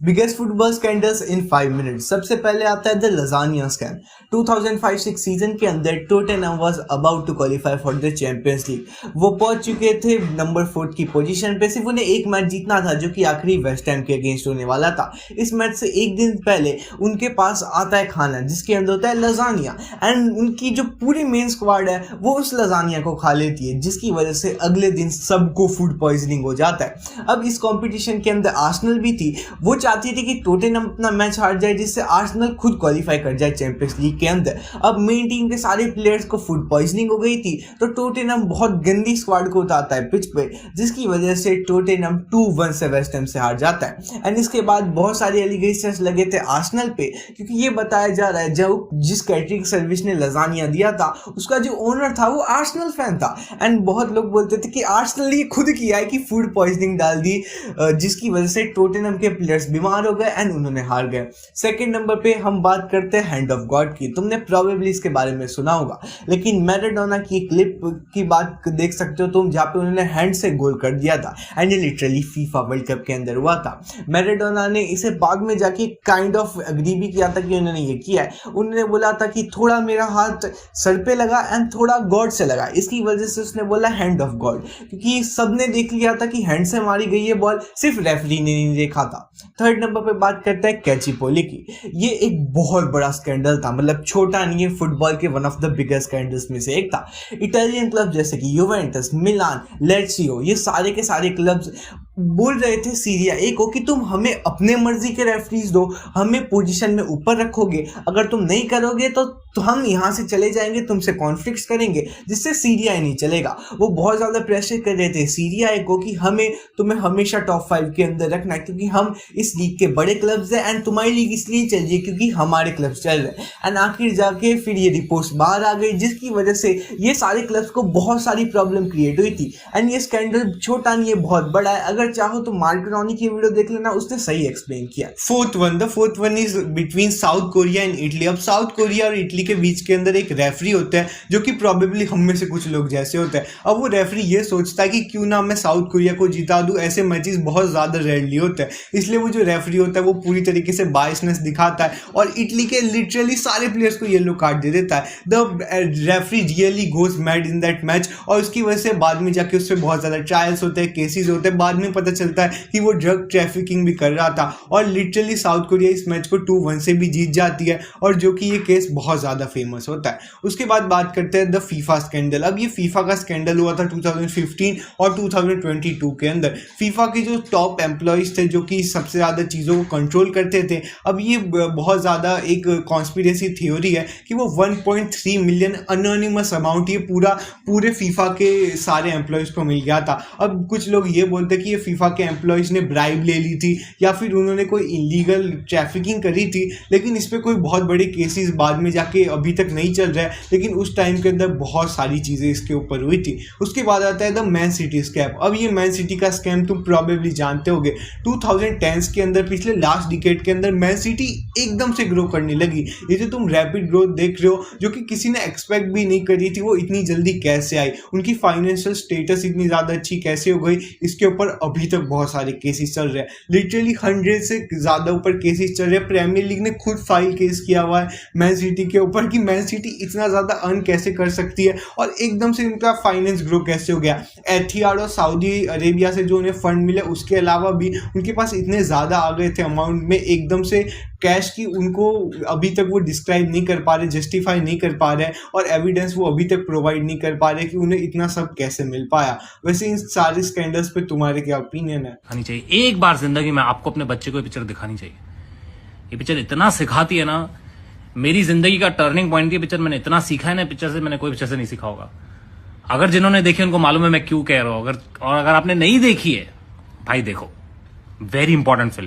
Biggest football scandals इन 5 minutes. सबसे पहले आता है द लजानिया स्कैम। 2005-06 सीजन के अंदर Tottenham was about to qualify for the Champions League. वो पहुंच चुके थे नंबर 4 की पोजीशन पे। सिर्फ उन्हें एक मैच जीतना था जो कि आखिरी वेस्ट हैम के अगेंस्ट होने वाला था। इस मैच से एक दिन पहले उनके पास आता है खाना जिसके अंदर होता है लजानिया, एंड उनकी जो पूरी मेन स्क्वाड है वो उस लजानिया को खा लेती है, जिसकी वजह से अगले दिन सबको फूड पॉइजनिंग हो जाता है। अब इस कॉम्पिटिशन के अंदर आर्सेनल भी थी। वो चाहती थी कि टोटेनहम अपना मैच हार जाए जिससे आर्सेनल खुद क्वालिफाई कर जाए चैंपियंस लीग के अंदर। अब मेन टीम के सारे प्लेयर्स को फूड पॉइजनिंग हो गई थी, तो टोटेनहम बहुत गंदी स्क्वाड को उतारता है पिच पे, जिसकी वजह से टोटेनहम 2-1 से वेस्ट हैम से हार जाता है। एंड इसके बाद बहुत सारे एलिगेशंस लगे थे आर्सेनल पे, क्योंकि ये बताया जा रहा है जब जिस कैटरिंग सर्विस ने लजानिया दिया था उसका जो ओनर था वो आर्सेनल फैन था। एंड बहुत लोग बोलते थे कि आर्सेनल ने खुद किया है कि फूड पॉइजनिंग डाल दी, जिसकी वजह से टोटेनहम के प्लेयर्स बीमार हो गए एंड उन्होंने हार गए। सेकंड नंबर पे हम बात करते हैं हैंड ऑफ गॉड की। तुमने प्रोबेबली इसके बारे में सुना होगा, लेकिन मैराडोना की क्लिप की बात देख सकते हो तुम, जहाँ पे उन्होंने हैंड से गोल कर दिया था एंड ये लिटरली फीफा वर्ल्ड कप के अंदर हुआ था। मैराडोना ने इसे बाद में जाके काइंड ऑफ एग्री भी किया था कि उन्होंने ये किया है। उन्होंने बोला था कि थोड़ा मेरा हाथ सर पे लगा एंड थोड़ा गॉड से लगा, इसकी वजह से उसने बोला हैंड ऑफ गॉड, क्योंकि सबने देख लिया था कि हैंड से मारी गई है बॉल, सिर्फ रेफरी ने नहीं देखा था। थर्ड नंबर पे बात करते हैं कैचिपोली की। ये एक बहुत बड़ा स्कैंडल था, मतलब छोटा नहीं है, फुटबॉल के one of the biggest scandals में से एक था। इटालियन क्लब जैसे कि यूवेंटस, मिलान, लेट्सियो, ये सारे के सारे क्लब्स बोल रहे थे सीरिया ए को कि तुम हमें अपने मर्जी के रेफरीज दो, हमें पोजीशन में ऊपर रखोगे, अगर तुम नहीं करोगे तो हम यहाँ से चले जाएंगे, तुमसे कॉन्फ्लिक्ट्स करेंगे, जिससे सीरिया ए नहीं चलेगा। वो बहुत ज़्यादा प्रेशर कर रहे थे सीरिया ए को कि तुम्हें हमेशा टॉप 5 के अंदर रखना है, क्योंकि हम इस लीग के बड़े क्लब्स हैं एंड तुम्हारी लीग इसलिए चल रही है क्योंकि हमारे क्लब्स चल रहे हैं। एंड आखिर जाके फिर ये रिपोर्ट्स बाहर आ गई, जिसकी वजह से ये सारे क्लब्स को बहुत सारी प्रॉब्लम क्रिएट हुई थी। एंड ये स्कैंडल छोटा नहीं है, बहुत बड़ा है। अगर चाहो तो मार्क रॉनी की वीडियो देख लेना, उसने सही एक्सप्लेन किया। The fourth one is between south Korea and Italy. अब साउथ कोरिया और इटली के बीच के अंदर एक रेफरी होता है जो कि प्रोबेबली हम में से कुछ लोग जैसे होता है। अब वो रेफरी ये सोचता है कि क्यों ना मैं साउथ कोरिया को जिता दूं। ऐसे मैचेस बहुत ज्यादा रेयरली होते हैं, इसलिए वो जो रेफरी होता है वो पूरी तरीके से बायसनेस दिखाता है और इटली के लिटरली सारे प्लेयर्स को येलो कार्ड दे देता है। The referee really goes mad in that match, और उसकी वजह से बाद में जाके उससे बहुत ज्यादा ट्रायल्स होते हैं, केसेस होते हैं। बाद में पता चलता है कि वो ड्रग ट्रैफिकिंग भी कर रहा था और लिटरली साउथ कोरिया इस मैच को 2-1 से भी जीत जाती है, और जो कि ये केस बहुत ज़्यादा फेमस होता है। उसके बाद बात करते हैं द फीफा स्कैंडल। अब ये फीफा का स्कैंडल हुआ था 2015 और 2022 के अंदर। फीफा के जो टॉप एम्प्लॉयज थे जो कि सबसे ज़्यादा चीज़ों को कंट्रोल करते थे, अब ये बहुत ज़्यादा एक कॉन्स्पिरेसी थ्योरी है कि वो 1.3 मिलियन अनोनिमस अमाउंट ये पूरे फीफा के सारे एम्प्लॉयज़ को मिल गया था। अब कुछ लोग ये बोलते हैं कि ये फीफा के एम्प्लॉयज़ ने ब्राइब ले ली थी या फिर उन्होंने कोई इलीगल ट्रैफिकिंग करी थी, लेकिन इस पर कोई बहुत बड़े केसेस बाद में जाके अभी तक नहीं चल रहा है, लेकिन उस टाइम के अंदर बहुत सारी चीज़ें इसके ऊपर हुई थी। उसके बाद आता है द मैन सिटी स्कैम। अब ये मैन सिटी का स्कैम तुम प्रोबेबली जानते होगे। 2010s के अंदर, पिछले लास्ट डिकेड के अंदर मैन सिटी एकदम से ग्रो करने लगी। ये जो तुम रैपिड ग्रोथ देख रहे हो जो कि किसी ने एक्सपेक्ट भी नहीं करी थी, वो इतनी जल्दी कैसे आई, उनकी फाइनेंशियल स्टेटस इतनी ज़्यादा अच्छी कैसे हो गई, इसके ऊपर अभी तक बहुत सारे केसेस चल रहे हैं। लिटरली 100 से ज़्यादा ऊपर केसेस चल रहे हैं। प्रीमियर लीग ने खुद फाइल केस किया हुआ है मैन सिटी के ऊपर कि मैन सिटी इतना ज़्यादा अर्न कैसे कर सकती है और एकदम से इनका फाइनेंस ग्रो कैसे हो गया। एथिहाद और सऊदी अरेबिया से जो उन्हें फंड मिले, उसके अलावा भी उनके पास इतने ज़्यादा आ गए थे अमाउंट में एकदम से कैश की, उनको अभी तक वो डिस्क्राइब नहीं कर पा रहे, जस्टिफाई नहीं कर पा रहे और एविडेंस वो अभी तक प्रोवाइड नहीं कर पा रहे कि उन्हें इतना सब कैसे मिल पाया। वैसे इन सारे स्कैंडल्स पे तुम्हारे क्या ओपिनियन है? दिखानी चाहिए एक बार जिंदगी में आपको अपने बच्चे को ये पिक्चर दिखानी चाहिए। ये पिक्चर इतना सिखाती है ना, मेरी जिंदगी का टर्निंग पॉइंट थी पिक्चर। मैंने इतना सीखा है ना पिक्चर से, मैंने कोई पिक्चर से नहीं सीखा होगा। अगर जिन्होंने देखी उनको मालूम है मैं क्यों कह रहा हूं। अगर आपने नहीं देखी है भाई देखो, वेरी इंपॉर्टेंट फिल्म।